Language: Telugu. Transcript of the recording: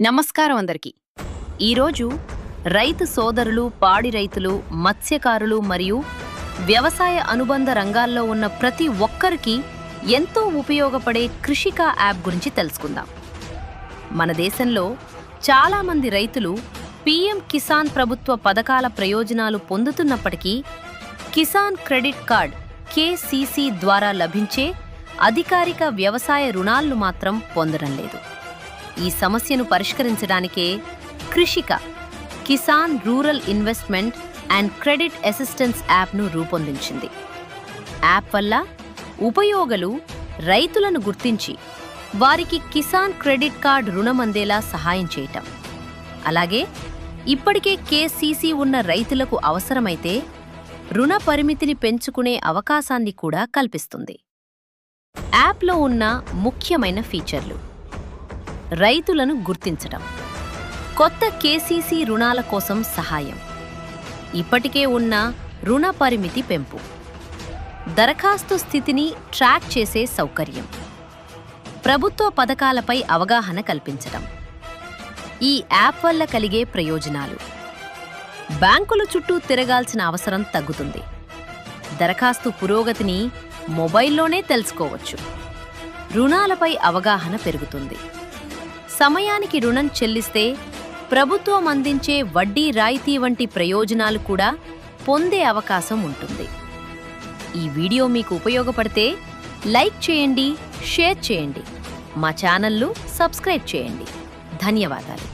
నమస్కారం అందరికీ. ఈరోజు రైతు సోదరులు, పాడి రైతులు, మత్స్యకారులు మరియు వ్యవసాయ అనుబంధ రంగాల్లో ఉన్న ప్రతి ఒక్కరికి ఎంతో ఉపయోగపడే కృషిక యాప్ గురించి తెలుసుకుందాం. మన దేశంలో చాలామంది రైతులు పీఎం కిసాన్ ప్రభుత్వ పథకాల ప్రయోజనాలు పొందుతున్నప్పటికీ కిసాన్ క్రెడిట్ కార్డ్ కేసీసీ ద్వారా లభించే అధికారిక వ్యవసాయ రుణాలను మాత్రం పొందడం లేదు. ఈ సమస్యను పరిష్కరించడానికే Krishak Kisan rural investment and credit assistance యాప్ను రూపొందించింది. యాప్ వల్ల ఉపయోగులు రైతులను గుర్తించి వారికి కిసాన్ క్రెడిట్ కార్డ్ రుణం అందేలా సహాయం చేయటం, అలాగే ఇప్పటికే కేసీసీ ఉన్న రైతులకు అవసరమైతే రుణ పరిమితిని పెంచుకునే అవకాశాన్ని కూడా కల్పిస్తుంది. యాప్లో ఉన్న ముఖ్యమైన ఫీచర్లు: రైతులను గుర్తించడం, కొత్త కేసీసీ రుణాల కోసం సహాయం, ఇప్పటికే ఉన్న రుణ పరిమితి పెంపు, దరఖాస్తు స్థితిని ట్రాక్ చేసే సౌకర్యం, ప్రభుత్వ పథకాలపై అవగాహన కల్పించడం. ఈ యాప్ వల్ల కలిగే ప్రయోజనాలు: బ్యాంకుల చుట్టూ తిరగాల్సిన అవసరం తగ్గుతుంది, దరఖాస్తు పురోగతిని మొబైల్లోనే తెలుసుకోవచ్చు, రుణాలపై అవగాహన పెరుగుతుంది, సమయానికి రుణం చెల్లిస్తే ప్రభుత్వం అందించే వడ్డీ రాయితీ వంటి ప్రయోజనాలు కూడా పొందే అవకాశం ఉంటుంది. ఈ వీడియో మీకు ఉపయోగపడితే లైక్ చేయండి, షేర్ చేయండి, మా ఛానల్ను సబ్స్క్రైబ్ చేయండి. ధన్యవాదాలు.